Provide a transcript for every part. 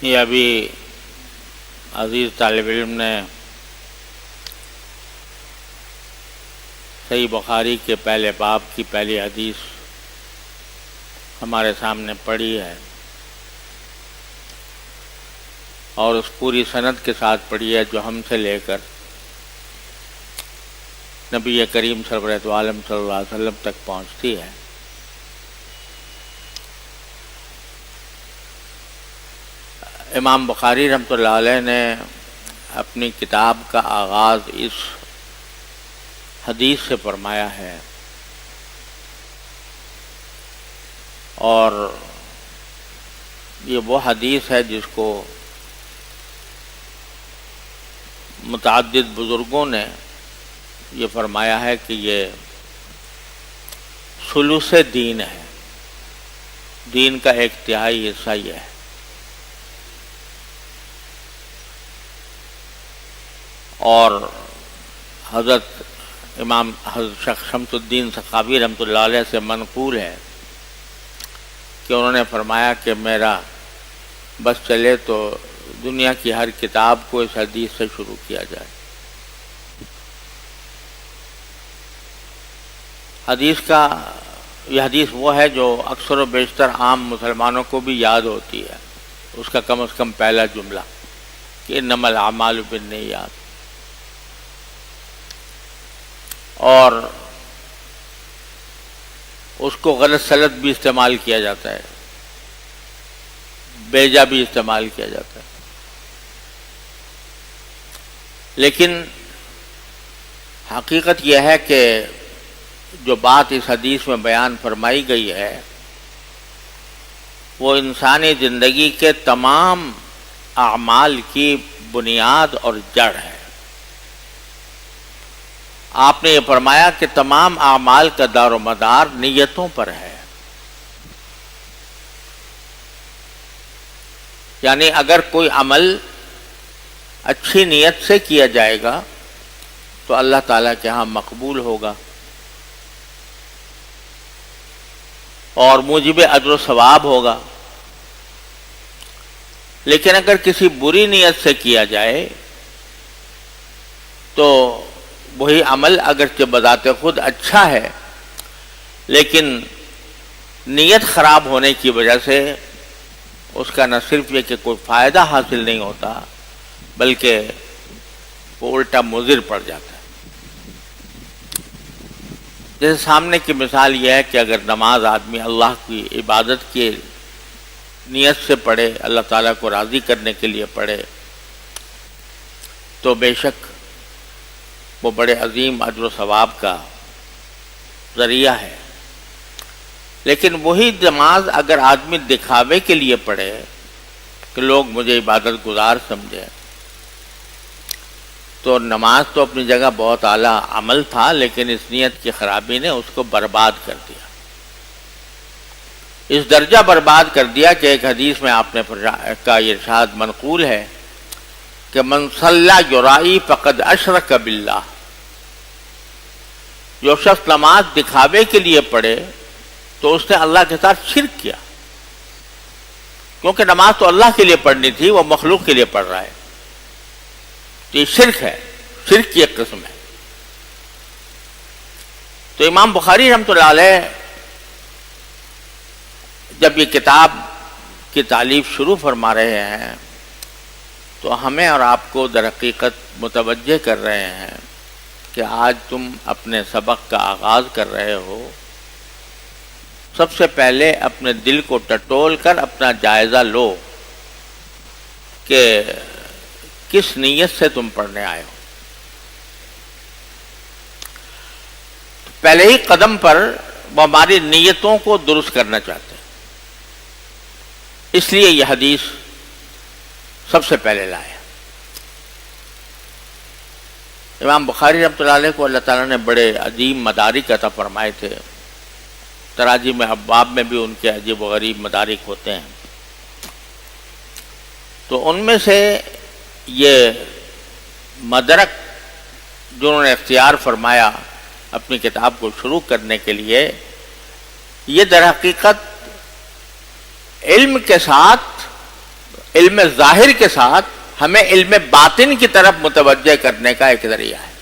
یہ ابھی عزیز طالب علم نے صحیح بخاری کے پہلے باب کی پہلی حدیث ہمارے سامنے پڑھی ہے اور اس پوری سند کے ساتھ پڑھی ہے جو ہم سے لے کر نبی کریم سرورۃ عالم صلی اللہ علیہ وسلم تک پہنچتی ہے۔ امام بخاری رحمۃ اللہ علیہ نے اپنی کتاب کا آغاز اس حدیث سے فرمایا ہے اور یہ وہ حدیث ہے جس کو متعدد بزرگوں نے یہ فرمایا ہے کہ یہ ثلث دین ہے، دین کا ایک تہائی حصہ یہ ہے۔ اور حضرت امام حضرت شمس الدین سخاوی رحمۃ اللہ علیہ سے منقول ہے کہ انہوں نے فرمایا کہ میرا بس چلے تو دنیا کی ہر کتاب کو اس حدیث سے شروع کیا جائے۔ یہ حدیث وہ ہے جو اکثر و بیشتر عام مسلمانوں کو بھی یاد ہوتی ہے، اس کا کم از کم پہلا جملہ کہ انما الاعمال بالنیات، اور اس کو غلط سلط بھی استعمال کیا جاتا ہے، بیجا بھی استعمال کیا جاتا ہے، لیکن حقیقت یہ ہے کہ جو بات اس حدیث میں بیان فرمائی گئی ہے وہ انسانی زندگی کے تمام اعمال کی بنیاد اور جڑ ہے۔ آپ نے یہ فرمایا کہ تمام اعمال کا دار و مدار نیتوں پر ہے، یعنی اگر کوئی عمل اچھی نیت سے کیا جائے گا تو اللہ تعالیٰ کے ہاں مقبول ہوگا اور موجب اجر و ثواب ہوگا، لیکن اگر کسی بری نیت سے کیا جائے تو وہی عمل اگرچہ بذات خود اچھا ہے لیکن نیت خراب ہونے کی وجہ سے اس کا نہ صرف یہ کہ کوئی فائدہ حاصل نہیں ہوتا بلکہ وہ الٹا مضر پڑ جاتا ہے۔ جیسے سامنے کی مثال یہ ہے کہ اگر نماز آدمی اللہ کی عبادت کی نیت سے پڑھے، اللہ تعالیٰ کو راضی کرنے کے لیے پڑھے، تو بے شک وہ بڑے عظیم اجر و ثواب کا ذریعہ ہے۔ لیکن وہی نماز اگر آدمی دکھاوے کے لیے پڑھے کہ لوگ مجھے عبادت گزار سمجھے، تو نماز تو اپنی جگہ بہت اعلیٰ عمل تھا لیکن اس نیت کی خرابی نے اس کو برباد کر دیا، اس درجہ برباد کر دیا کہ ایک حدیث میں آپ نے کا ارشاد منقول ہے کہ من صلی یرائی فقد اشرک باللہ، جو شخص نماز دکھاوے کے لیے پڑھے تو اس نے اللہ کے ساتھ شرک کیا، کیونکہ نماز تو اللہ کے لیے پڑھنی تھی، وہ مخلوق کے لیے پڑھ رہا ہے، تو یہ شرک ہے، شرک کی ایک قسم ہے۔ تو امام بخاری رحمۃ اللہ علیہ جب یہ کتاب کی تالیف شروع فرما رہے ہیں تو ہمیں اور آپ کو در حقیقت متوجہ کر رہے ہیں کہ آج تم اپنے سبق کا آغاز کر رہے ہو، سب سے پہلے اپنے دل کو ٹٹول کر اپنا جائزہ لو کہ کس نیت سے تم پڑھنے آئے ہو۔ پہلے ہی قدم پر وہ ہماری نیتوں کو درست کرنا چاہتے ہیں، اس لیے یہ حدیث سب سے پہلے لایا۔ امام بخاری رحمۃ اللہ علیہ کو اللہ تعالیٰ نے بڑے عظیم مدارک عطا فرمائے تھے، تراجم ابواب میں بھی ان کے عجیب و غریب مدارک ہوتے ہیں، تو ان میں سے یہ مدرک جو انہوں نے اختیار فرمایا اپنی کتاب کو شروع کرنے کے لیے، یہ در حقیقت علم کے ساتھ علم ظاہر کے ساتھ ہمیں علم باطن کی طرف متوجہ کرنے کا ایک ذریعہ ہے۔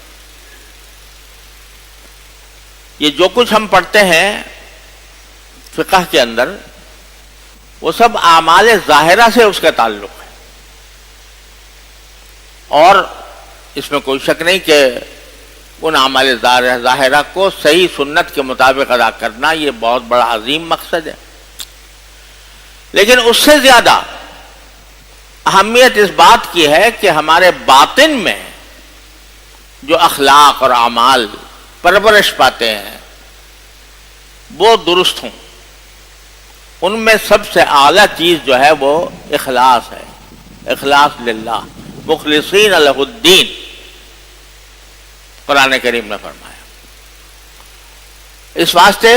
یہ جو کچھ ہم پڑھتے ہیں فقہ کے اندر، وہ سب اعمال ظاہرہ سے اس کا تعلق ہے، اور اس میں کوئی شک نہیں کہ ان اعمال ظاہرہ کو صحیح سنت کے مطابق ادا کرنا یہ بہت بڑا عظیم مقصد ہے، لیکن اس سے زیادہ اہمیت اس بات کی ہے کہ ہمارے باطن میں جو اخلاق اور اعمال پرورش پاتے ہیں وہ درست ہوں۔ ان میں سب سے اعلیٰ چیز جو ہے وہ اخلاص ہے، اخلاص للہ، مخلصین لہ الدین، قرآن کریم نے فرمایا۔ اس واسطے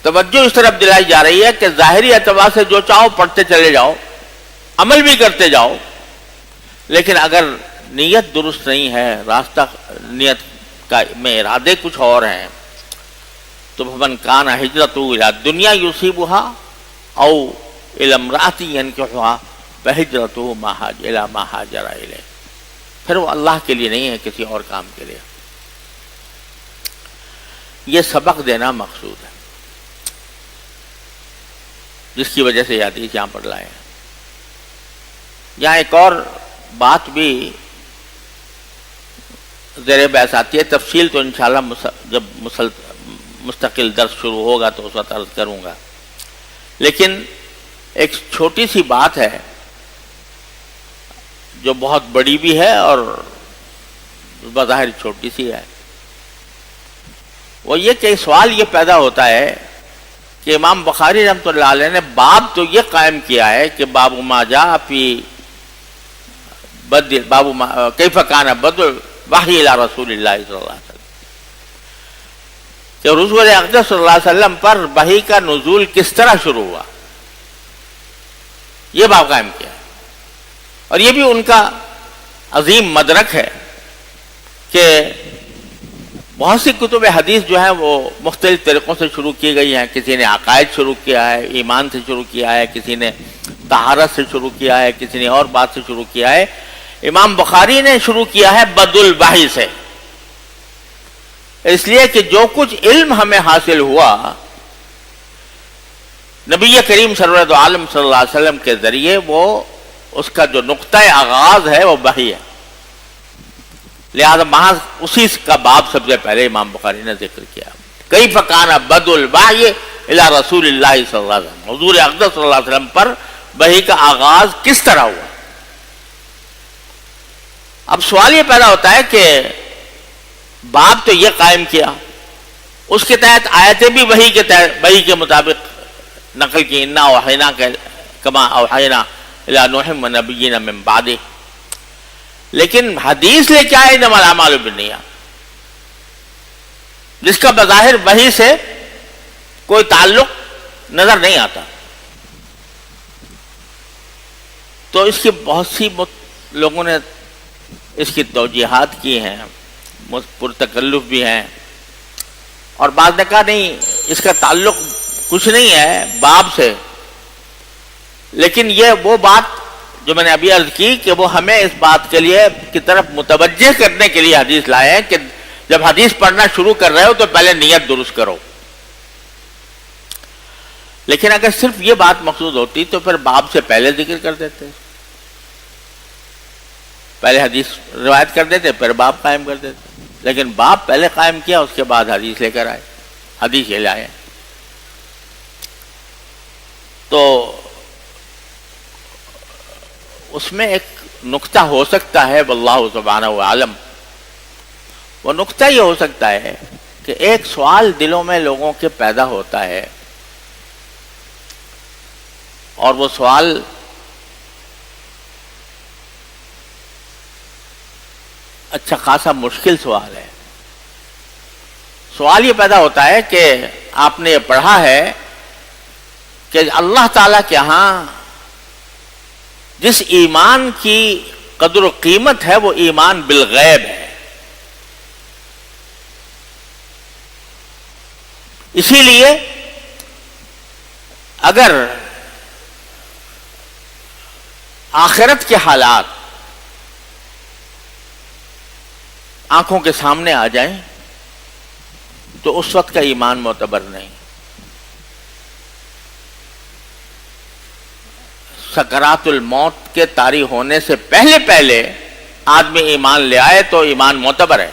توجہ اس طرف دلائی جا رہی ہے کہ ظاہری اعتبار سے جو چاہو پڑھتے چلے جاؤ، عمل بھی کرتے جاؤ، لیکن اگر نیت درست نہیں ہے، راستہ نیت کا میں ارادے کچھ اور ہیں، تو فمن کان ہجرتہ الی دنیا یصیبها او الی امرأۃ ینکحها فہجرتہ الی ما ہاجر الیہ، پھر وہ اللہ کے لیے نہیں ہے، کسی اور کام کے لیے۔ یہ سبق دینا مقصود ہے، جس کی وجہ سے یہ حدیث یہاں پر لائے ہیں۔ یہاں ایک اور بات بھی زیر بحث آتی ہے، تفصیل تو انشاءاللہ جب مستقل درس شروع ہوگا تو اس وقت عرض کروں گا، لیکن ایک چھوٹی سی بات ہے جو بہت بڑی بھی ہے اور بظاہر چھوٹی سی ہے۔ وہ یہ کہ سوال یہ پیدا ہوتا ہے کہ امام بخاری رحمۃ اللہ علیہ نے باب تو یہ قائم کیا ہے کہ باب ما جاء فی بدء کیف کان بدء الوحی الی رسول اللہ صلی اللہ علیہ وسلم، کہ رسول اقدس صلی اللہ علیہ وسلم پر وحی کا نزول کس طرح شروع ہوا، یہ باب قائم کیا ہے۔ اور یہ بھی ان کا عظیم مدرک ہے کہ بہت سی کتب حدیث جو ہیں وہ مختلف طریقوں سے شروع کی گئی ہیں، کسی نے عقائد شروع کیا ہے، ایمان سے شروع کیا ہے، کسی نے طہارت سے شروع کیا ہے، کسی نے اور بات سے شروع کیا ہے۔ امام بخاری نے شروع کیا ہے بدء الوحی سے، اس لیے کہ جو کچھ علم ہمیں حاصل ہوا نبی کریم سرورت عالم صلی اللہ علیہ وسلم کے ذریعے، وہ اس کا جو نقطہ آغاز ہے وہ وحی ہے، لہذا محض اسی کا باب سب سے پہلے امام بخاری نے ذکر کیا، کیف کان بدء الوحی الی رسول اللہ صلی اللہ علیہ وسلم، حضور اقدس صلی اللہ علیہ وسلم پر وحی کا آغاز کس طرح ہوا۔ اب سوال یہ پیدا ہوتا ہے کہ باب تو یہ قائم کیا، اس کے تحت آیتیں بھی وحی کے مطابق نقل کی، انا اوحینا کما اوحینا الی نوح ونبیین من بعدہ، لیکن حدیث لے کے آئے انما الاعمال بالنیات، جس کا بظاہر وحی سے کوئی تعلق نظر نہیں آتا۔ تو اس کی بہت سی لوگوں نے اس کی توجیحات کی ہیں، پرتکلف بھی ہیں، اور بعض نے کہا نہیں اس کا تعلق کچھ نہیں ہے باب سے، لیکن یہ وہ بات جو میں نے ابھی عرض کی کہ وہ ہمیں اس بات کے لیے کی طرف متوجہ کرنے کے لیے حدیث لائے ہیں کہ جب حدیث پڑھنا شروع کر رہے ہو تو پہلے نیت درست کرو۔ لیکن اگر صرف یہ بات مقصود ہوتی تو پھر باب سے پہلے ذکر کر دیتے، پہلے حدیث روایت کر دیتے پھر باب قائم کر دیتے، لیکن باب پہلے قائم کیا اس کے بعد حدیث لے کر آئے، حدیث یہ لائے۔ تو اس میں ایک نقطہ ہو سکتا ہے واللہ سبحانہ وعلم، وہ نقطہ یہ ہو سکتا ہے کہ ایک سوال دلوں میں لوگوں کے پیدا ہوتا ہے، اور وہ سوال اچھا خاصا مشکل سوال ہے۔ سوال یہ پیدا ہوتا ہے کہ آپ نے یہ پڑھا ہے کہ اللہ تعالیٰ کے ہاں جس ایمان کی قدر و قیمت ہے وہ ایمان بالغیب ہے، اسی لیے اگر آخرت کے حالات آنکھوں کے سامنے آ جائیں تو اس وقت کا ایمان معتبر نہیں. سکرات الموت کے طاری ہونے سے پہلے پہلے آدمی ایمان لے آئے تو ایمان معتبر ہے،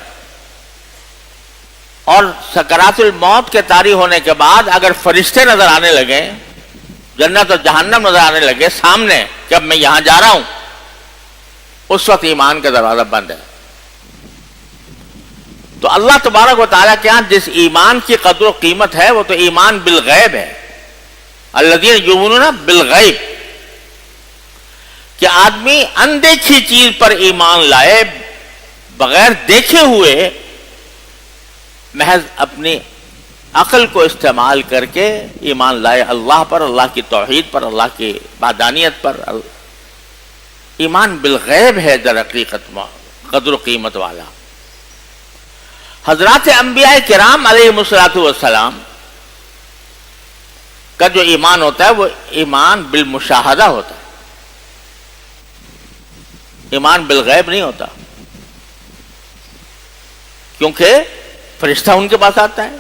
اور سکرات الموت کے طاری ہونے کے بعد اگر فرشتے نظر آنے لگے، جنت اور جہنم نظر آنے لگے سامنے کہ اب میں یہاں جا رہا ہوں، اس وقت ایمان کا دروازہ بند ہے. تو اللہ تبارک و تعالیٰ کے ہاں جس ایمان کی قدر و قیمت ہے وہ تو ایمان بالغیب ہے. الذین یؤمنون بالغیب، کہ آدمی اندیکھی چیز پر ایمان لائے، بغیر دیکھے ہوئے محض اپنی عقل کو استعمال کر کے ایمان لائے اللہ پر، اللہ کی توحید پر، اللہ کی وحدانیت پر. ایمان بالغیب ہے در حقیقت قدر و قیمت والا. حضرات انبیاء کرام علیہ السلام کا جو ایمان ہوتا ہے وہ ایمان بالمشاہدہ ہوتا ہے، ایمان بالغیب نہیں ہوتا، کیونکہ فرشتہ ان کے پاس آتا ہے،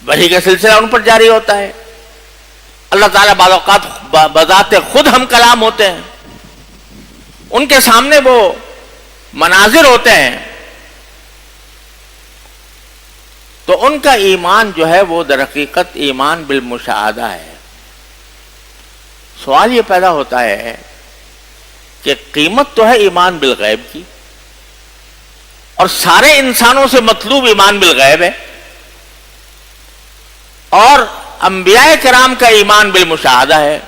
وحی کا سلسلہ ان پر جاری ہوتا ہے. اللہ تعالیٰ بعض اوقات بذات خود ہم کلام ہوتے ہیں، ان کے سامنے وہ مناظر ہوتے ہیں، تو ان کا ایمان جو ہے وہ در حقیقت ایمان بالمشاہدہ ہے. سوال یہ پیدا ہوتا ہے کہ قیمت تو ہے ایمان بالغیب کی، اور سارے انسانوں سے مطلوب ایمان بالغیب ہے، اور انبیاء کرام کا ایمان بالمشاہدہ ہے،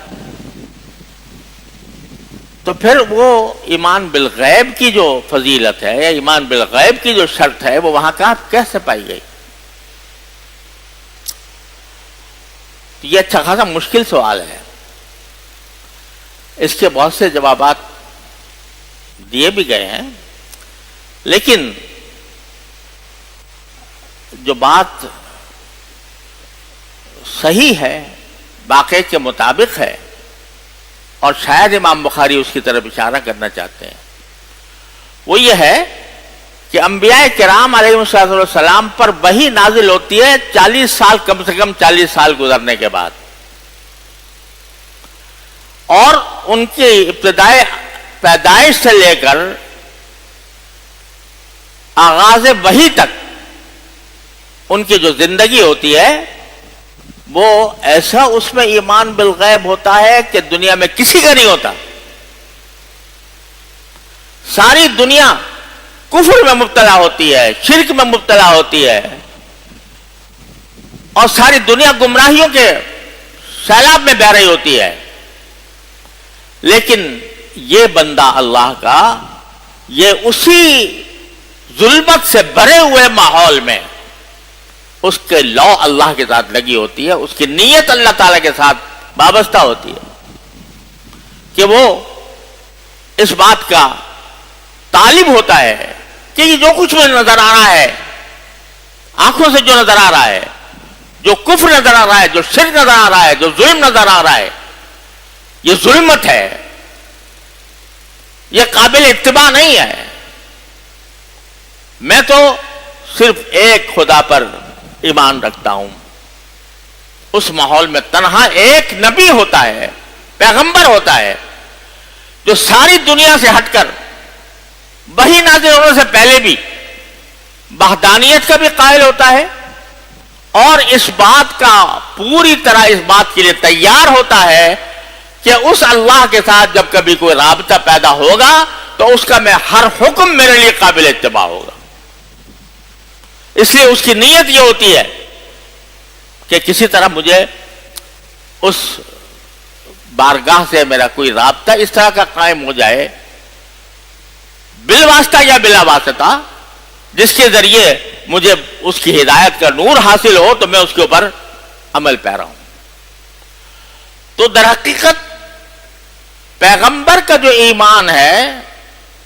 تو پھر وہ ایمان بالغیب کی جو فضیلت ہے یا ایمان بالغیب کی جو شرط ہے وہ وہاں کہاں کیسے پائی گئی؟ یہ اچھا خاصا مشکل سوال ہے. اس کے بہت سے جوابات دیے بھی گئے ہیں، لیکن جو بات صحیح ہے، واقعے کے مطابق ہے، اور شاید امام بخاری اس کی طرف اشارہ کرنا چاہتے ہیں، وہ یہ ہے کہ انبیاء کرام علیہ السلام پر وحی نازل ہوتی ہے 40 سال، کم سے کم 40 سال گزرنے کے بعد، اور ان کی ابتدائی پیدائش سے لے کر آغاز وحی تک ان کی جو زندگی ہوتی ہے وہ ایسا اس میں ایمان بالغیب ہوتا ہے کہ دنیا میں کسی کا نہیں ہوتا. ساری دنیا کفر میں مبتلا ہوتی ہے، شرک میں مبتلا ہوتی ہے، اور ساری دنیا گمراہیوں کے سیلاب میں بہہ رہی ہوتی ہے، لیکن یہ بندہ اللہ کا، یہ اسی ظلمت سے بھرے ہوئے ماحول میں اس کے لو اللہ کے ساتھ لگی ہوتی ہے، اس کی نیت اللہ تعالیٰ کے ساتھ وابستہ ہوتی ہے کہ وہ اس بات کا طالب ہوتا ہے کہ یہ جو کچھ مجھے نظر آ رہا ہے، آنکھوں سے جو نظر آ رہا ہے، جو کفر نظر آ رہا ہے، جو شرک نظر آ رہا ہے، جو ظلم نظر آ رہا ہے، یہ ظلمت ہے، یہ قابل اتباع نہیں ہے. میں تو صرف ایک خدا پر ایمان رکھتا ہوں. اس ماحول میں تنہا ایک نبی ہوتا ہے، پیغمبر ہوتا ہے، جو ساری دنیا سے ہٹ کر وحی نازل ہونے سے پہلے بھی وحدانیت کا بھی قائل ہوتا ہے، اور اس بات کا پوری طرح اس بات کے لیے تیار ہوتا ہے کہ اس اللہ کے ساتھ جب کبھی کوئی رابطہ پیدا ہوگا تو اس کا میں ہر حکم میرے لیے قابل اتباع ہوگا. اس لیے اس کی نیت یہ ہوتی ہے کہ کسی طرح مجھے اس بارگاہ سے میرا کوئی رابطہ اس طرح کا قائم ہو جائے، بالواسطہ یا بلا واسطہ، جس کے ذریعے مجھے اس کی ہدایت کا نور حاصل ہو تو میں اس کے اوپر عمل پیرا ہوں. تو در حقیقت پیغمبر کا جو ایمان ہے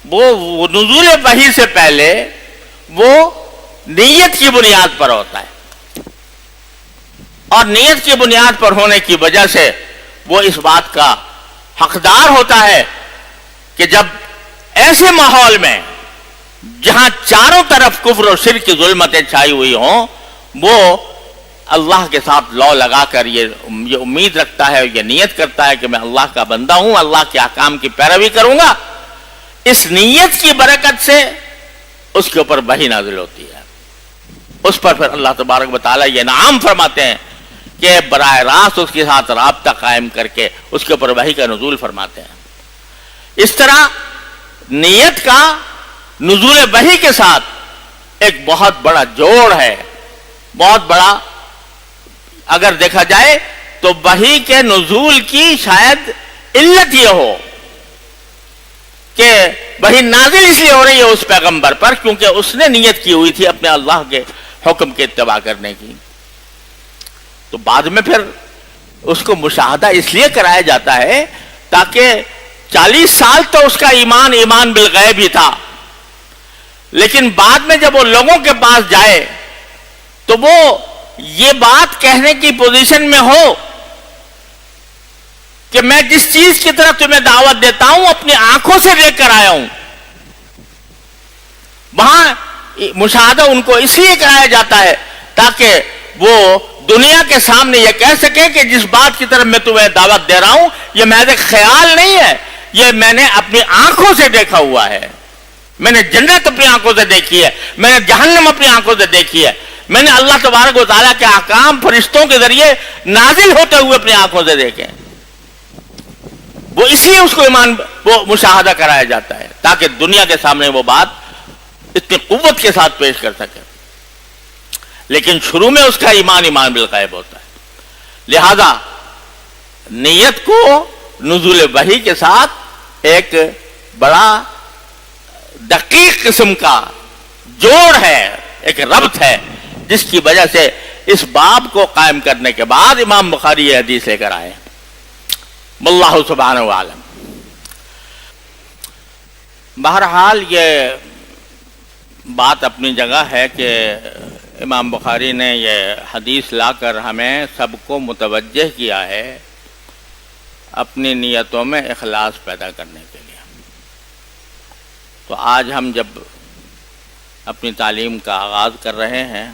وہ نزول وحی سے پہلے وہ نیت کی بنیاد پر ہوتا ہے، اور نیت کی بنیاد پر ہونے کی وجہ سے وہ اس بات کا حقدار ہوتا ہے کہ جب ایسے ماحول میں جہاں چاروں طرف کفر اور شرک کی ظلمتیں چھائی ہوئی ہوں، وہ اللہ کے ساتھ لو لگا کر یہ امید رکھتا ہے، یہ نیت کرتا ہے کہ میں اللہ کا بندہ ہوں، اللہ کے احکام کی پیروی کروں گا، اس نیت کی برکت سے اس کے اوپر وحی نازل ہوتی ہے. اس پر پھر اللہ تبارک و تعالیٰ یہ انعام فرماتے ہیں کہ براہ راست اس کے ساتھ رابطہ قائم کر کے اس کے اوپر وحی کا نزول فرماتے ہیں. اس طرح نیت کا نزول وحی کے ساتھ ایک بہت بڑا جوڑ ہے، بہت بڑا. اگر دیکھا جائے تو وحی کے نزول کی شاید علت یہ ہو کہ وحی نازل اس لیے ہو رہی ہے اس پیغمبر پر کیونکہ اس نے نیت کی ہوئی تھی اپنے اللہ کے حکم کے اتباع کرنے کی. تو بعد میں پھر اس کو مشاہدہ اس لیے کرایا جاتا ہے تاکہ 40 سال تو اس کا ایمان بالغیب ہی تھا، لیکن بعد میں جب وہ لوگوں کے پاس جائے تو وہ یہ بات کہنے کی پوزیشن میں ہو کہ میں جس چیز کی طرف تمہیں دعوت دیتا ہوں اپنی آنکھوں سے دیکھ کر آیا ہوں. وہاں مشاہدہ ان کو اس لیے کرایا جاتا ہے تاکہ وہ دنیا کے سامنے یہ کہہ سکے کہ جس بات کی طرف میں تمہیں دعوت دے رہا ہوں یہ محض ایک خیال نہیں ہے، یہ میں نے اپنی آنکھوں سے دیکھا ہوا ہے. میں نے جنت اپنی آنکھوں سے دیکھی ہے، میں نے جہنم اپنی آنکھوں سے دیکھی ہے، میں نے اللہ تبارک و تعالیٰ کے احکام فرشتوں کے ذریعے نازل ہوتے ہوئے اپنی آنکھوں سے دیکھے. وہ اس لیے اس کو وہ مشاہدہ کرایا جاتا ہے تاکہ دنیا کے سامنے وہ بات اتنی قوت کے ساتھ پیش کر سکے. لیکن شروع میں اس کا ایمان بالغیب ہوتا ہے. لہذا نیت کو نزول وحی کے ساتھ ایک بڑا دقیق قسم کا جوڑ ہے، ایک ربط ہے، جس کی وجہ سے اس باب کو قائم کرنے کے بعد امام بخاری یہ حدیث لے کر آئے. واللہ سبحانہ وعلم. بہرحال یہ بات اپنی جگہ ہے کہ امام بخاری نے یہ حدیث لا کر ہمیں سب کو متوجہ کیا ہے اپنی نیتوں میں اخلاص پیدا کرنے کے لیے. تو آج ہم جب اپنی تعلیم کا آغاز کر رہے ہیں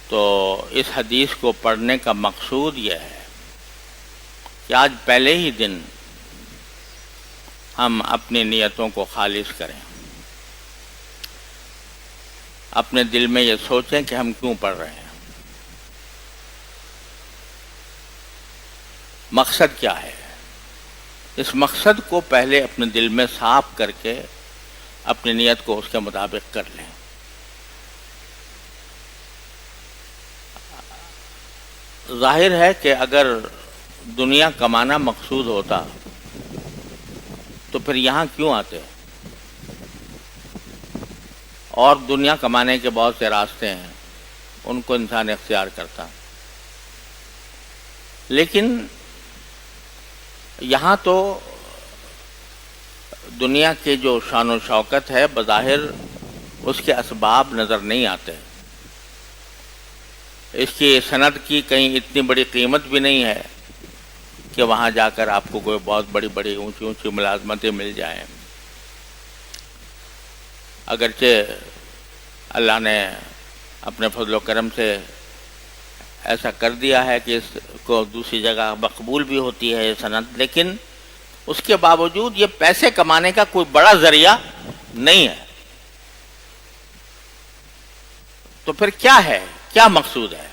تو اس حدیث کو پڑھنے کا مقصود یہ ہے کہ آج پہلے ہی دن ہم اپنی نیتوں کو خالص کریں، اپنے دل میں یہ سوچیں کہ ہم کیوں پڑھ رہے ہیں، مقصد کیا ہے. اس مقصد کو پہلے اپنے دل میں صاف کر کے اپنی نیت کو اس کے مطابق کر لیں. ظاہر ہے کہ اگر دنیا کمانا مقصود ہوتا تو پھر یہاں کیوں آتے، اور دنیا کمانے کے بہت سے راستے ہیں ان کو انسان اختیار کرتا. لیکن یہاں تو دنیا کی جو شان و شوکت ہے بظاہر اس کے اسباب نظر نہیں آتے. اس کی صنعت کی کہیں اتنی بڑی قیمت بھی نہیں ہے کہ وہاں جا کر آپ کو کوئی بہت بڑی اونچی ملازمتیں مل جائیں. اگرچہ اللہ نے اپنے فضل و کرم سے ایسا کر دیا ہے کہ اس کو دوسری جگہ مقبول بھی ہوتی ہے یہ صنعت، لیکن اس کے باوجود یہ پیسے کمانے کا کوئی بڑا ذریعہ نہیں ہے. تو پھر کیا ہے، کیا مقصود ہے؟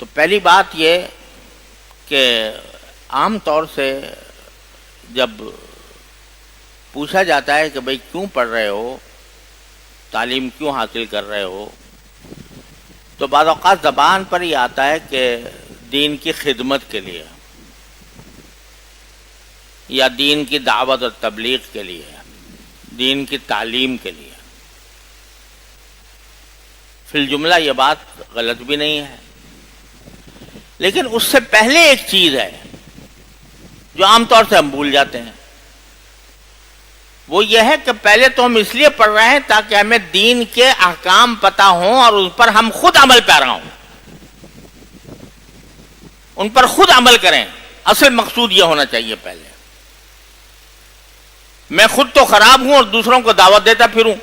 تو پہلی بات یہ کہ عام طور سے جب پوچھا جاتا ہے کہ بھئی کیوں پڑھ رہے ہو، تعلیم کیوں حاصل کر رہے ہو، تو بعض اوقات زبان پر ہی آتا ہے کہ دین کی خدمت کے لیے یا دین کی دعوت اور تبلیغ کے لیے، دین کی تعلیم کے لیے. فی الجملہ یہ بات غلط بھی نہیں ہے، لیکن اس سے پہلے ایک چیز ہے جو عام طور سے ہم بھول جاتے ہیں. وہ یہ ہے کہ پہلے تو ہم اس لیے پڑھ رہے ہیں تاکہ ہمیں دین کے احکام پتہ ہوں اور اس پر ہم خود عمل پیرا ہوں. ان پر خود عمل کریں. اصل مقصود یہ ہونا چاہیے. پہلے میں خود تو خراب ہوں اور دوسروں کو دعوت دیتا پھروں.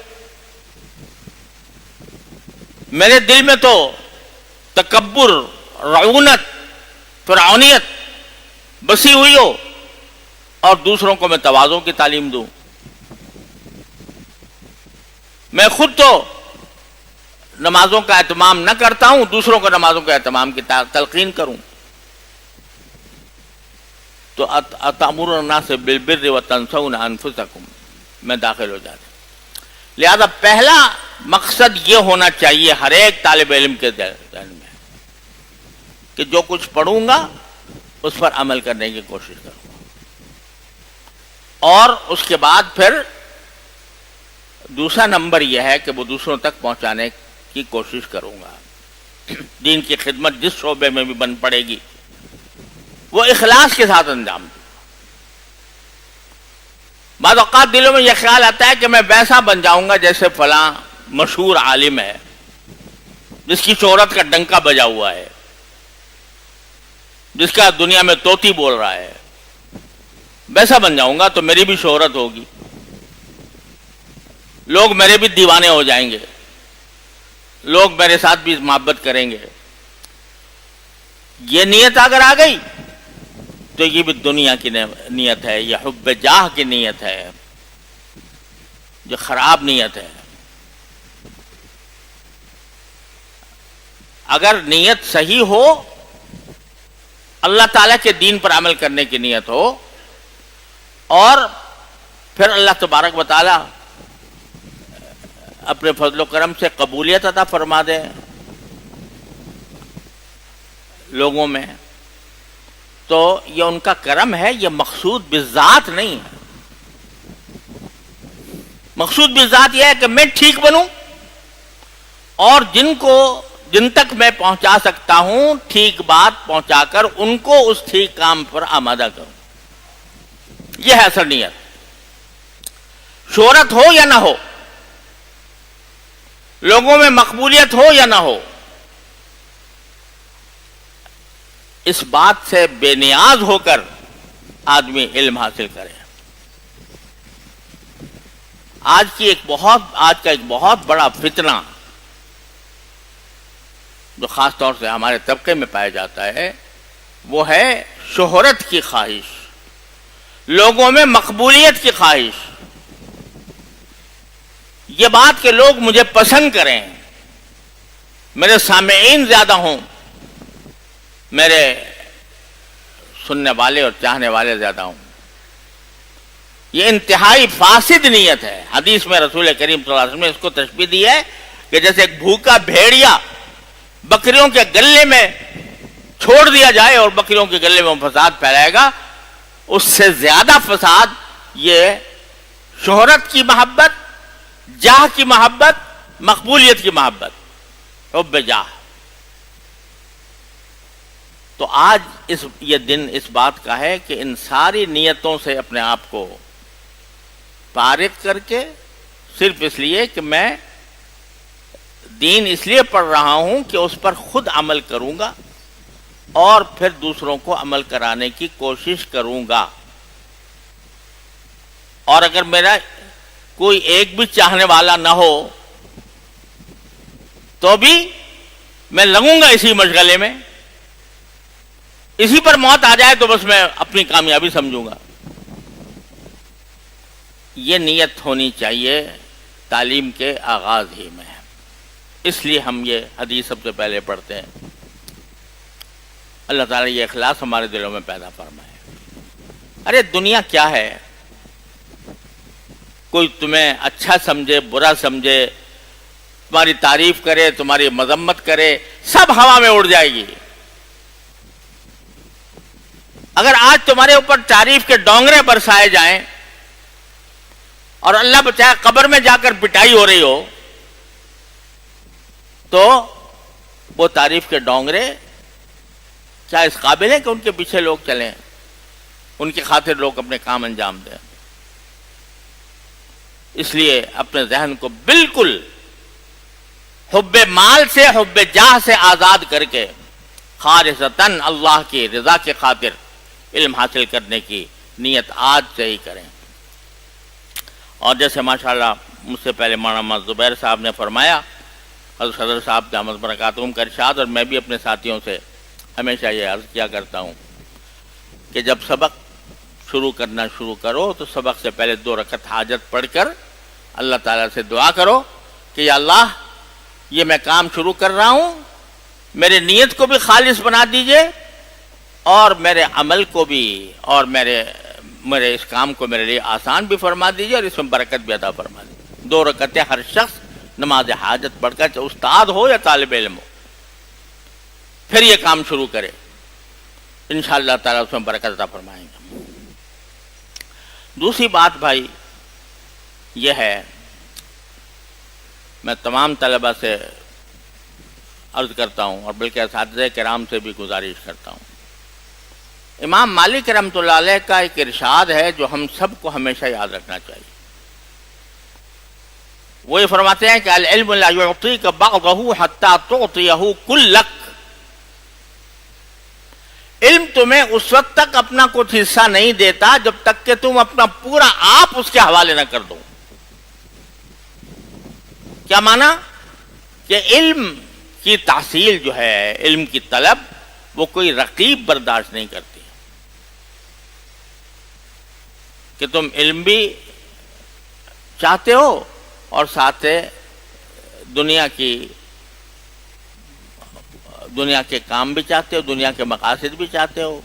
میرے دل میں تو تکبر، رعونت، فرعونیت بسی ہوئی ہو اور دوسروں کو میں تواضع کی تعلیم دوں. میں خود تو نمازوں کا اہتمام نہ کرتا ہوں، دوسروں کو نمازوں کے اہتمام کی تلقین کروں. تو اتأمرون الناس بالبر وتنسون انفسکم میں داخل ہو جاتا. لہذا پہلا مقصد یہ ہونا چاہیے ہر ایک طالب علم کے ذہن میں کہ جو کچھ پڑھوں گا اس پر عمل کرنے کی کوشش کروں گا، اور اس کے بعد پھر دوسرا نمبر یہ ہے کہ وہ دوسروں تک پہنچانے کی کوشش کروں گا. دین کی خدمت جس شعبے میں بھی بن پڑے گی وہ اخلاص کے ساتھ انجام دوں. بعض اوقات دلوں میں یہ خیال آتا ہے کہ میں ویسا بن جاؤں گا جیسے فلاں مشہور عالم ہے جس کی شہرت کا ڈنکا بجا ہوا ہے، جس کا دنیا میں طوطی بول رہا ہے. ویسا بن جاؤں گا تو میری بھی شہرت ہوگی، لوگ میرے بھی دیوانے ہو جائیں گے، لوگ میرے ساتھ بھی محبت کریں گے. یہ نیت اگر آ گئی تو یہ بھی دنیا کی نیت ہے، یہ حب جاہ کی نیت ہے، جو خراب نیت ہے. اگر نیت صحیح ہو، اللہ تعالیٰ کے دین پر عمل کرنے کی نیت ہو، اور پھر اللہ تبارک و تعالیٰ اپنے فضل و کرم سے قبولیت عطا فرما دے لوگوں میں، تو یہ ان کا کرم ہے. یہ مقصود بالذات نہیں ہے. مقصود بالذات یہ ہے کہ میں ٹھیک بنوں اور جن تک میں پہنچا سکتا ہوں ٹھیک بات پہنچا کر ان کو اس ٹھیک کام پر آمادہ کروں. یہ ہے اصل نیت. شہرت ہو یا نہ ہو، لوگوں میں مقبولیت ہو یا نہ ہو، اس بات سے بے نیاز ہو کر آدمی علم حاصل کرے. آج کا ایک بہت بڑا فتنہ جو خاص طور سے ہمارے طبقے میں پایا جاتا ہے وہ ہے شہرت کی خواہش، لوگوں میں مقبولیت کی خواہش. یہ بات کہ لوگ مجھے پسند کریں، میرے سامعین زیادہ ہوں، میرے سننے والے اور چاہنے والے زیادہ ہوں، یہ انتہائی فاسد نیت ہے. حدیث میں رسول کریم صلی اللہ علیہ وسلم نے اس کو تشبیہ دی ہے کہ جیسے ایک بھوکا بھیڑیا بکریوں کے گلے میں چھوڑ دیا جائے اور بکریوں کے گلے میں وہ فساد پھیلائے گا، اس سے زیادہ فساد یہ شہرت کی محبت، جاہ کی محبت، مقبولیت کی محبت، حب جاہ. تو آج یہ دن اس بات کا ہے کہ ان ساری نیتوں سے اپنے آپ کو فارغ کر کے صرف اس لیے کہ میں دین اس لیے پڑھ رہا ہوں کہ اس پر خود عمل کروں گا اور پھر دوسروں کو عمل کرانے کی کوشش کروں گا. اور اگر میرا کوئی ایک بھی چاہنے والا نہ ہو تو بھی میں لگوں گا اسی مشغلے میں، اسی پر موت آ جائے تو بس میں اپنی کامیابی سمجھوں گا. یہ نیت ہونی چاہیے تعلیم کے آغاز ہی میں. اس لیے ہم یہ حدیث سب سے پہلے پڑھتے ہیں. اللہ تعالیٰ یہ اخلاص ہمارے دلوں میں پیدا فرمائے. ارے دنیا کیا ہے، کوئی تمہیں اچھا سمجھے برا سمجھے، تمہاری تعریف کرے تمہاری مذمت کرے، سب ہوا میں اڑ جائے گی. اگر آج تمہارے اوپر تعریف کے ڈونگرے برسائے جائیں اور اللہ بچائے قبر میں جا کر پٹائی ہو رہی ہو تو وہ تعریف کے ڈونگرے کیا اس قابل ہے کہ ان کے پیچھے لوگ چلیں، ان کی خاطر لوگ اپنے کام انجام دیں؟ اس لیے اپنے ذہن کو بالکل حب مال سے، حب جاہ سے آزاد کر کے خالصتاً اللہ کی رضا کے خاطر علم حاصل کرنے کی نیت آج سے ہی کریں۔ اور جیسے ماشاءاللہ مجھ سے پہلے مولانا زبیر صاحب نے فرمایا، حضرت صدر صاحب دامت برکاتہم کا ارشاد، اور میں بھی اپنے ساتھیوں سے ہمیشہ یہ عرض کیا کرتا ہوں کہ جب سبق شروع کرنا شروع کرو تو سبق سے پہلے 2 رکعت حاجت پڑھ کر اللہ تعالیٰ سے دعا کرو کہ یا اللہ یہ میں کام شروع کر رہا ہوں، میرے نیت کو بھی خالص بنا دیجئے اور میرے عمل کو بھی اور میرے اس کام کو میرے لیے آسان بھی فرما دیجئے اور اس میں برکت بھی عطا فرما دیجئے۔ 2 رکعتیں ہر شخص نماز حاجت پڑھ کر، چاہے استاد ہو یا طالب علم ہو، پھر یہ کام شروع کرے، انشاءاللہ تعالیٰ اس میں برکت عطا فرمائیں گے۔ دوسری بات بھائی یہ ہے، میں تمام طلبہ سے عرض کرتا ہوں اور بلکہ اساتذہ کرام سے بھی گزارش کرتا ہوں، امام مالک رحمۃ اللہ علیہ کا ایک ارشاد ہے جو ہم سب کو ہمیشہ یاد رکھنا چاہیے۔ وہ یہ فرماتے ہیں کہ العلم لا يعطيك بعضه حتى تعطيه كلك، علم تمہیں اس وقت تک اپنا کچھ حصہ نہیں دیتا جب تک کہ تم اپنا پورا آپ اس کے حوالے نہ کر دو۔ کیا معنی؟ کہ علم کی تحصیل جو ہے، علم کی طلب، وہ کوئی رقیب برداشت نہیں کرتی کہ تم علم بھی چاہتے ہو اور ساتھ دنیا کے کام بھی چاہتے ہو، دنیا کے مقاصد بھی چاہتے ہو،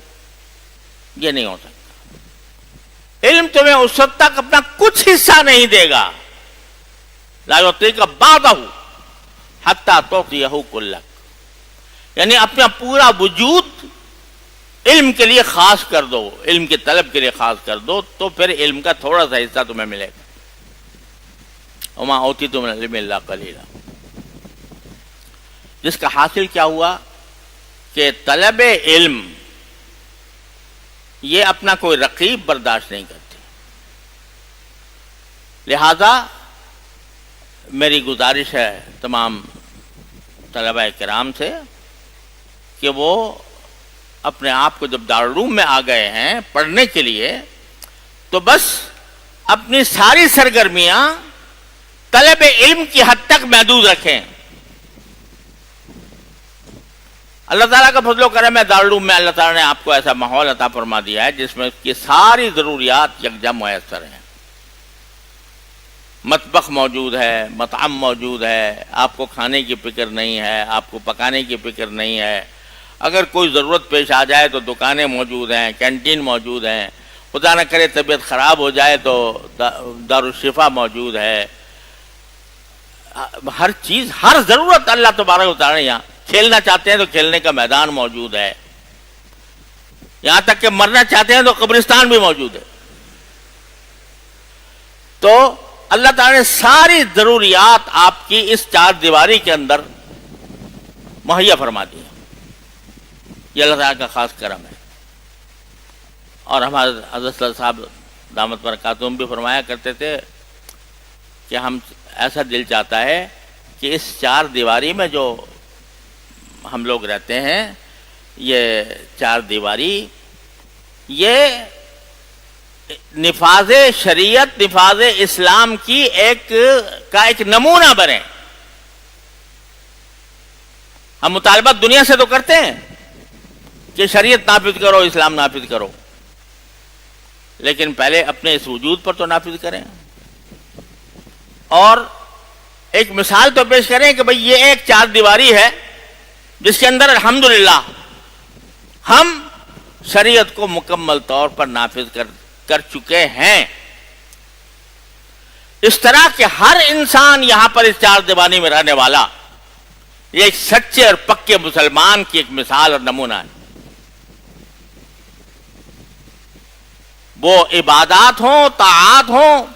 یہ نہیں ہو سکتا۔ علم تمہیں اس وقت تک اپنا کچھ حصہ نہیں دے گا، لا يعطيك بعضه حتى تعطيه كلك، یعنی اپنا پورا وجود علم کے لیے خاص کر دو، علم کی طلب کے لیے خاص کر دو، تو پھر علم کا تھوڑا سا حصہ تمہیں ملے گا۔ وما اوتیتم من العلم الا قلیلا، جس کا حاصل کیا ہوا کہ طلب علم یہ اپنا کوئی رقیب برداشت نہیں کرتے۔ لہذا میری گزارش ہے تمام طلبہ کرام سے کہ وہ اپنے آپ کو جب دارالعلوم میں آ گئے ہیں پڑھنے کے لیے تو بس اپنی ساری سرگرمیاں طلب علم کی حد تک محدود رکھیں۔ اللہ تعالیٰ کا فضل و کرم ہے، دارالعلوم میں اللہ تعالیٰ نے آپ کو ایسا ماحول عطا فرما دیا ہے جس میں اس کی ساری ضروریات یکجا میسر ہیں۔ مطبخ موجود ہے، مطعم موجود ہے، آپ کو کھانے کی فکر نہیں ہے، آپ کو پکانے کی فکر نہیں ہے، اگر کوئی ضرورت پیش آ جائے تو دکانیں موجود ہیں، کینٹین موجود ہیں، خدا نہ کرے طبیعت خراب ہو جائے تو دارالشفا موجود ہے، ہر چیز، ہر ضرورت اللہ تبارک و تعالیٰ یہاں۔ کھیلنا چاہتے ہیں تو کھیلنے کا میدان موجود ہے، یہاں تک کہ مرنا چاہتے ہیں تو قبرستان بھی موجود ہے۔ تو اللہ تعالیٰ نے ساری ضروریات آپ کی اس 4 دیواری کے اندر مہیا فرما دی۔ یہ اللہ تعالیٰ کا خاص کرم ہے۔ اور ہمارے حضرت صاحب دامت برکاتہم بھی فرمایا کرتے تھے کہ ہم ایسا دل چاہتا ہے کہ اس 4 دیواری میں جو ہم لوگ رہتے ہیں، یہ 4 دیواری یہ نفاذ شریعت، نفاذ اسلام کی ایک نمونہ بنے۔ ہم مطالبات دنیا سے تو کرتے ہیں کہ شریعت نافذ کرو، اسلام نافذ کرو، لیکن پہلے اپنے اس وجود پر تو نافذ کریں اور ایک مثال تو پیش کریں کہ بھئی یہ ایک 4 دیواری ہے جس کے اندر الحمدللہ ہم شریعت کو مکمل طور پر نافذ کر چکے ہیں۔ اس طرح کہ ہر انسان یہاں پر اس 4 دیوانی میں رہنے والا یہ ایک سچے اور پکے مسلمان کی ایک مثال اور نمونہ ہے۔ وہ عبادات ہوں، طاعات ہوں،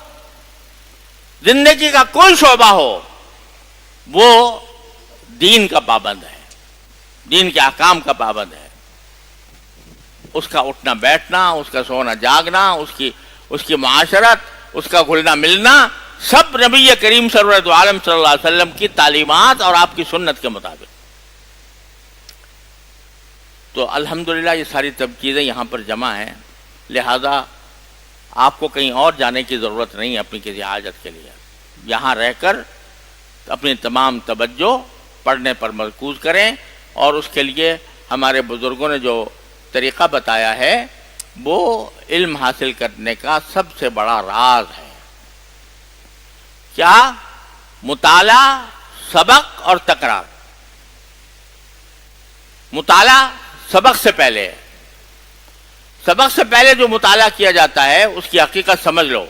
زندگی کا کوئی شعبہ ہو، وہ دین کا پابند ہے، دین کے احکام کا پابند ہے۔ اس کا اٹھنا بیٹھنا، اس کا سونا جاگنا، اس کی معاشرت، اس کا گھلنا ملنا، سب نبی کریم سرورت عالم صلی اللہ علیہ وسلم کی تعلیمات اور آپ کی سنت کے مطابق۔ تو الحمدللہ یہ ساری چیزیں یہاں پر جمع ہیں، لہذا آپ کو کہیں اور جانے کی ضرورت نہیں ہے اپنی کسی حاجت کے لیے. یہاں رہ کر اپنی تمام توجہ پڑھنے پر مرکوز کریں، اور اس کے لیے ہمارے بزرگوں نے جو طریقہ بتایا ہے وہ علم حاصل کرنے کا سب سے بڑا راز ہے. کیا؟ مطالعہ، سبق اور تکرار. مطالعہ سبق سے پہلے ہے. سبق سے پہلے جو مطالعہ کیا جاتا ہے اس کی حقیقت سمجھ لو.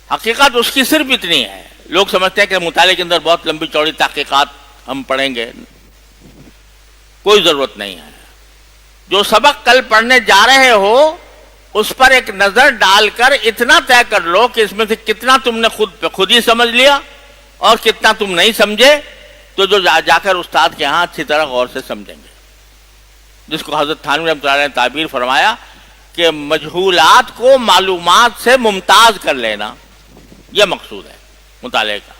حقیقت اس کی صرف اتنی ہے. لوگ سمجھتے ہیں کہ مطالعے کے اندر بہت لمبی چوڑی تحقیقات ہم پڑھیں گے، کوئی ضرورت نہیں ہے. جو سبق کل پڑھنے جا رہے ہو اس پر ایک نظر ڈال کر اتنا طے کر لو کہ اس میں سے کتنا تم نے خود ہی سمجھ لیا اور کتنا تم نہیں سمجھے، تو جو جا کر استاد کے ہاں اچھی طرح غور سے سمجھیں گے. جس کو حضرت تھانوی رحمۃ اللہ علیہ نے تعبیر فرمایا کہ مجہولات کو معلومات سے ممتاز کر لینا، یہ مقصود ہے مطالعے کا.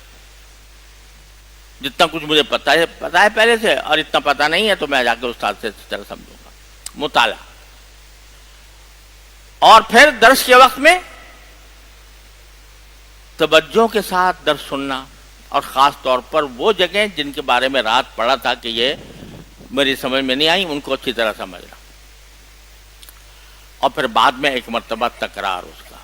جتنا کچھ مجھے پتا ہے پہلے سے، اور اتنا پتا نہیں ہے تو میں جا کے استاد سے اس طرح سمجھوں گا. مطالعہ. اور پھر درس کے وقت میں توجہ کے ساتھ درس سننا، اور خاص طور پر وہ جگہیں جن کے بارے میں رات پڑھا تھا کہ یہ میری سمجھ میں نہیں آئی، ان کو اچھی طرح سمجھنا. اور پھر بعد میں ایک مرتبہ تکرار اس کا.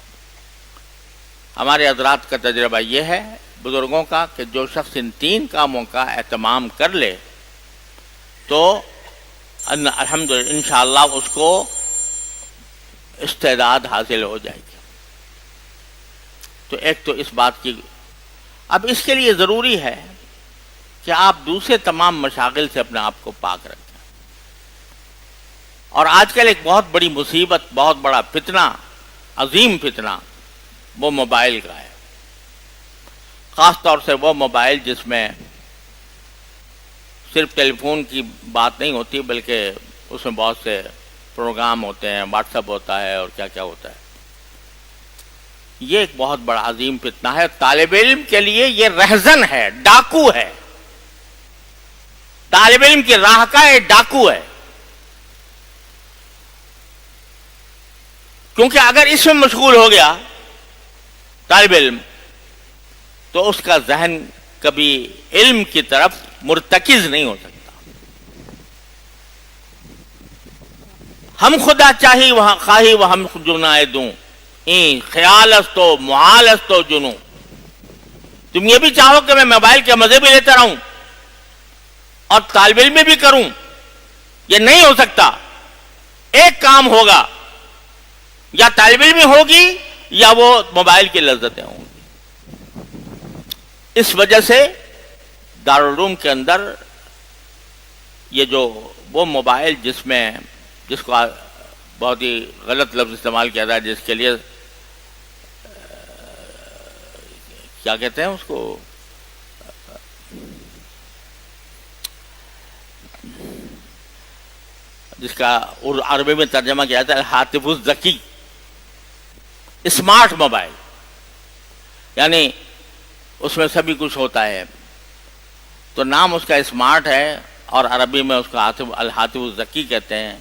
ہمارے حضرات کا تجربہ یہ ہے بزرگوں کا کہ جو شخص ان 3 کاموں کا اہتمام کر لے تو الحمدللہ انشاءاللہ اس کو استعداد حاصل ہو جائے گی. تو ایک تو اس بات کی. اب اس کے لیے ضروری ہے کہ آپ دوسرے تمام مشاغل سے اپنے آپ کو پاک رکھیں. اور آج کل ایک بہت بڑی مصیبت، بہت بڑا فتنہ، عظیم فتنہ وہ موبائل کا ہے. خاص طور سے وہ موبائل جس میں صرف ٹیلی فون کی بات نہیں ہوتی بلکہ اس میں بہت سے پروگرام ہوتے ہیں، واٹس ایپ ہوتا ہے اور کیا کیا ہوتا ہے. یہ ایک بہت بڑا عظیم فتنہ ہے. طالب علم کے لیے یہ رہزن ہے، ڈاکو ہے. طالب علم کی راہ کا ایک ڈاکو ہے. کیونکہ اگر اس میں مشغول ہو گیا طالب علم تو اس کا ذہن کبھی علم کی طرف مرتکز نہیں ہو سکتا. ہم خدا چاہی وہاں خواہی وہ ہم جنائے دوں، این خیال است و محال است و جنوں. تم یہ بھی چاہو کہ میں موبائل کے مزے بھی لیتا رہوں اور طالب علم بھی کروں، یہ نہیں ہو سکتا. ایک کام ہوگا، یا طالب علم ہوگی یا وہ موبائل کی لذتیں ہوں گی. اس وجہ سے دارالعلوم کے اندر یہ جو وہ موبائل جس کو بہت ہی غلط لفظ استعمال کیا تھا، جس کے لیے کیا کہتے ہیں اس کو، جس کا عربی میں ترجمہ کیا جاتا ہے الہاتف الذکی، اسمارٹ موبائل، یعنی اس میں سبھی کچھ ہوتا ہے. تو نام اس کا اسمارٹ ہے اور عربی میں اس کو الہاتف الذکی کہتے ہیں،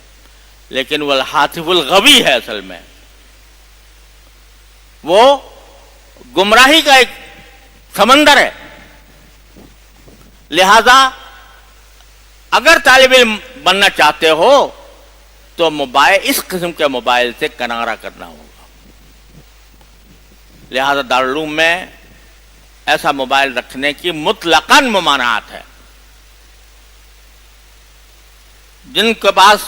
لیکن وہ الہاتف الغوی ہے. اصل میں وہ گمراہی کا ایک سمندر ہے. لہذا اگر طالب علم بننا چاہتے ہو تو موبائل، اس قسم کے موبائل سے کنارہ کرنا ہوگا. لہذا دارالعلوم میں ایسا موبائل رکھنے کی مطلقاً ممانعت ہے. جن کے پاس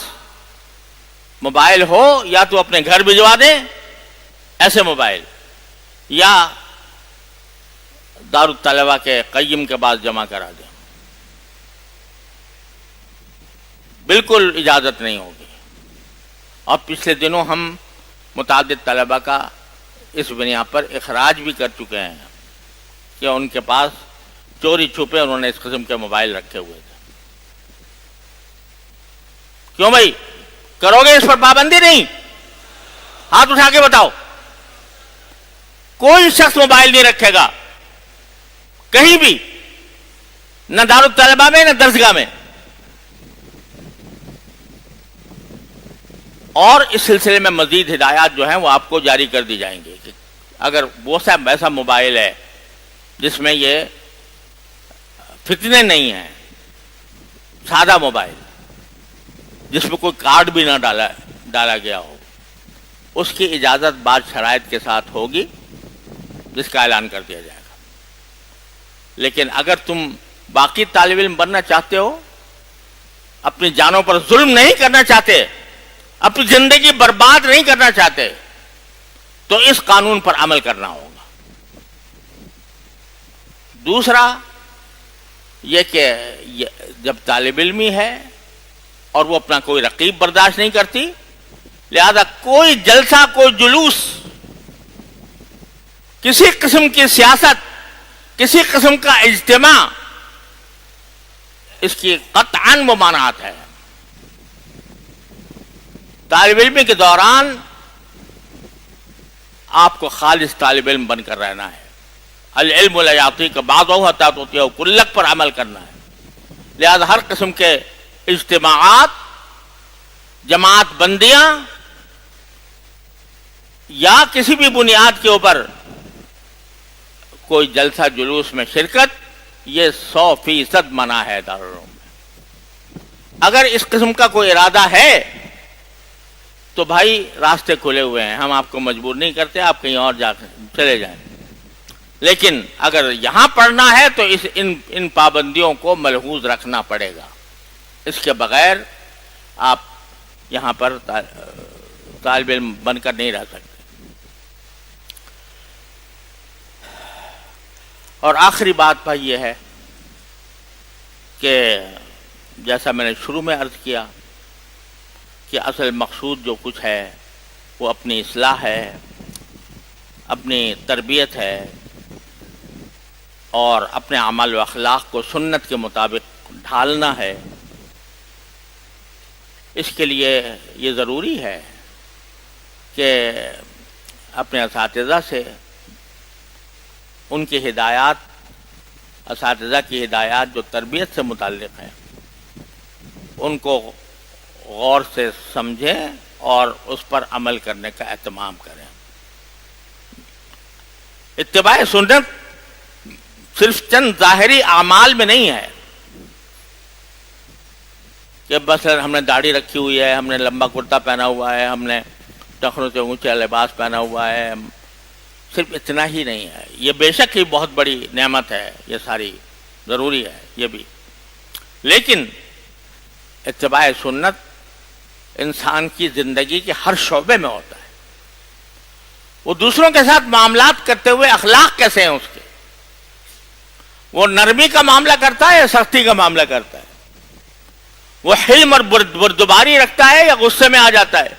موبائل ہو یا تو اپنے گھر بھجوا دیں ایسے موبائل، یا دارالطلبہ کے قیم کے پاس جمع کرا دیں. بالکل اجازت نہیں ہوگی. اور پچھلے دنوں ہم متعدد طلبہ کا اس بنا پر اخراج بھی کر چکے ہیں کہ ان کے پاس چوری چھپے انہوں نے اس قسم کے موبائل رکھے ہوئے تھے. کیوں بھائی کرو گے اس پر پابندی؟ نہیں. ہاتھ اٹھا کے بتاؤ. کوئی شخص موبائل نہیں رکھے گا کہیں بھی، نہ دارالطلبہ میں نہ درسگاہ میں. اور اس سلسلے میں مزید ہدایات جو ہیں وہ آپ کو جاری کر دی جائیں گی کہ اگر وہ ایسا موبائل ہے جس میں یہ فتنے نہیں ہیں، سادہ موبائل جس میں کوئی کارڈ بھی نہ ڈالا گیا ہو، اس کی اجازت بعض شرائط کے ساتھ ہوگی جس کا اعلان کر دیا جائے گا۔ لیکن اگر تم باقی طالب علم بننا چاہتے ہو، اپنی جانوں پر ظلم نہیں کرنا چاہتے، اپنی زندگی برباد نہیں کرنا چاہتے، تو اس قانون پر عمل کرنا ہوگا۔ دوسرا یہ کہ جب طالب علمی ہے اور وہ اپنا کوئی رقیب برداشت نہیں کرتی، لہذا کوئی جلسہ، کوئی جلوس، کسی قسم کی سیاست، کسی قسم کا اجتماع، اس کی قطعاً ممانعت ہے۔ طالب علمی کے دوران آپ کو خالص طالب علم بن کر رہنا ہے۔ العلم لا یعطیک بعضہ حتی تعطیہ کلک پر عمل کرنا ہے۔ لہذا ہر قسم کے اجتماعات، جماعت بندیاں یا کسی بھی بنیاد کے اوپر کوئی جلسہ جلوس میں شرکت، یہ 100% منع ہے دارالعلوم میں۔ اگر اس قسم کا کوئی ارادہ ہے تو بھائی راستے کھلے ہوئے ہیں، ہم آپ کو مجبور نہیں کرتے، آپ کہیں اور جا چلے جائیں۔ لیکن اگر یہاں پڑھنا ہے تو ان پابندیوں کو ملحوظ رکھنا پڑے گا، اس کے بغیر آپ یہاں پر طالب علم بن کر نہیں رہ سکتے۔ اور آخری بات بھائی یہ ہے کہ جیسا میں نے شروع میں عرض کیا کہ اصل مقصود جو کچھ ہے وہ اپنی اصلاح ہے، اپنی تربیت ہے، اور اپنے اعمال و اخلاق کو سنت کے مطابق ڈھالنا ہے۔ اس کے لیے یہ ضروری ہے کہ اپنے اساتذہ سے ان کی ہدایات، اساتذہ کی ہدایات جو تربیت سے متعلق ہیں، ان کو غور سے سمجھیں اور اس پر عمل کرنے کا اہتمام کریں۔ اتباع سنت صرف چند ظاہری اعمال میں نہیں ہے کہ بس ہم نے داڑھی رکھی ہوئی ہے، ہم نے لمبا کرتا پہنا ہوا ہے، ہم نے ٹخنوں سے اونچا لباس پہنا ہوا ہے، صرف اتنا ہی نہیں ہے۔ یہ بے شک ہی بہت بڑی نعمت ہے، یہ ساری ضروری ہے یہ بھی، لیکن اتباع سنت انسان کی زندگی کے ہر شعبے میں ہوتا ہے۔ وہ دوسروں کے ساتھ معاملات کرتے ہوئے اخلاق کیسے ہیں اس کے، وہ نرمی کا معاملہ کرتا ہے یا سختی کا معاملہ کرتا ہے، وہ حلم اور بردباری رکھتا ہے یا غصے میں آ جاتا ہے،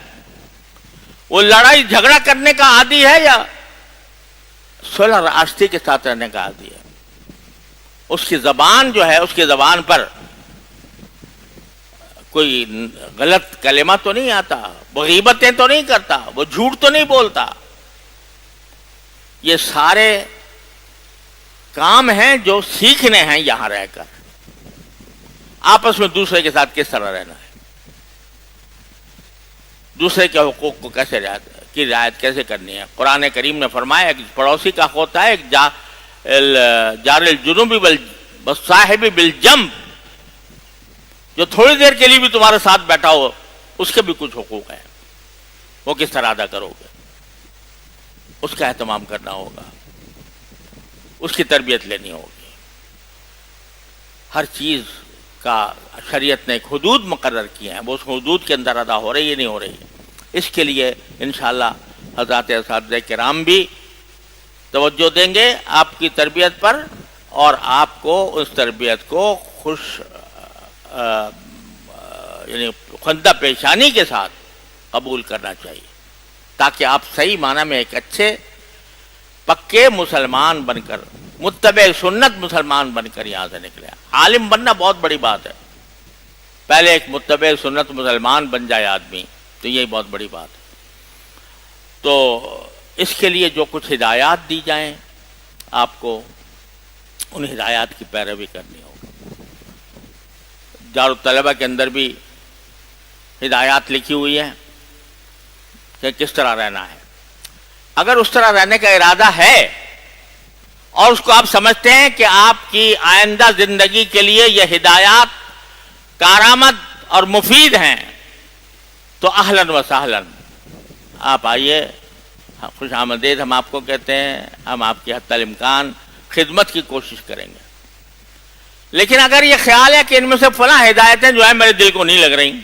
وہ لڑائی جھگڑا کرنے کا عادی ہے یا صلح راشتی کے ساتھ رہنے کا عادی ہے۔ اس کی زبان جو ہے، اس کی زبان پر کوئی غلط کلمہ تو نہیں آتا، وہ غیبتیں تو نہیں کرتا، وہ جھوٹ تو نہیں بولتا۔ یہ سارے کام ہیں جو سیکھنے ہیں یہاں رہ کر، آپس میں دوسرے کے ساتھ کس طرح رہنا ہے، دوسرے کے حقوق کو کیسے رعایت کیسے کرنی ہے۔ قرآن کریم نے فرمایا ایک پڑوسی کا ہوتا ہے، ایک جار الجنوب والصاحب بالجنب، جو تھوڑی دیر کے لیے بھی تمہارے ساتھ بیٹھا ہو، اس کے بھی کچھ حقوق ہیں، وہ کس طرح ادا کرو گے، اس کا اہتمام کرنا ہوگا، اس کی تربیت لینی ہوگی۔ ہر چیز کا شریعت نے ایک حدود مقرر کی ہیں، وہ اس حدود کے اندر ادا ہو رہی ہے نہیں ہو رہی ہے۔ اس کے لیے انشاءاللہ حضرات اساتذہ کرام بھی توجہ دیں گے آپ کی تربیت پر، اور آپ کو اس تربیت کو یعنی خندہ پیشانی کے ساتھ قبول کرنا چاہیے، تاکہ آپ صحیح معنی میں ایک اچھے پکے مسلمان بن کر، متبع سنت مسلمان بن کر یہاں سے نکلے۔ عالم بننا بہت بڑی بات ہے، پہلے ایک متبع سنت مسلمان بن جائے آدمی تو یہی بہت بڑی بات ہے۔ تو اس کے لیے جو کچھ ہدایات دی جائیں آپ کو، ان ہدایات کی پیروی کرنی ہوگی۔ دارالطلبہ کے اندر بھی ہدایات لکھی ہوئی ہیں، کہ کس طرح رہنا ہے. اگر اس طرح رہنے کا ارادہ ہے اور اس کو آپ سمجھتے ہیں کہ آپ کی آئندہ زندگی کے لیے یہ ہدایات کارآمد اور مفید ہیں، تو اہلاً و سہلاً آپ آئیے، خوش آمدید ہم آپ کو کہتے ہیں. ہم آپ کی حتی الامکان خدمت کی کوشش کریں گے. لیکن اگر یہ خیال ہے کہ ان میں سے فلاں ہدایتیں جو ہیں میرے دل کو نہیں لگ رہی،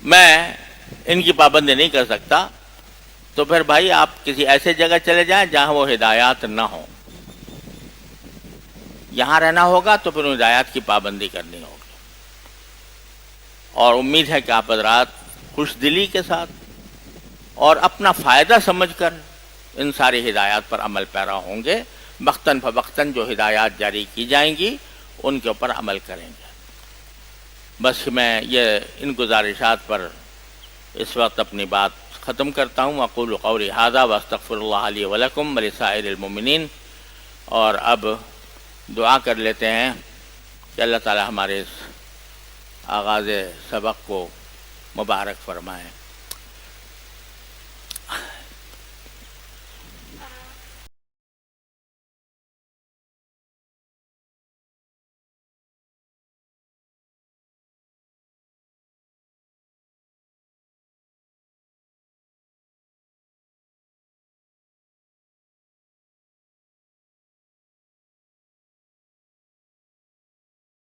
میں ان کی پابندی نہیں کر سکتا، تو پھر بھائی آپ کسی ایسے جگہ چلے جائیں جہاں وہ ہدایات نہ ہوں. یہاں رہنا ہوگا تو پھر ہدایات کی پابندی کرنی ہوگی. اور امید ہے کہ آپ حضرات خوش دلی کے ساتھ اور اپنا فائدہ سمجھ کر ان ساری ہدایات پر عمل پیرا ہوں گے. وقتاً فوقتاً جو ہدایات جاری کی جائیں گی ان کے اوپر عمل کریں گے. بس میں یہ ان گزارشات پر اس وقت اپنی بات ختم کرتا ہوں. اقول قولی ھذا واستغفر اللہ لی ولکم ولسائر المؤمنین. اور اب دعا کر لیتے ہیں کہ اللہ تعالی ہمارے اس آغاز سبق کو مبارک فرمائیں.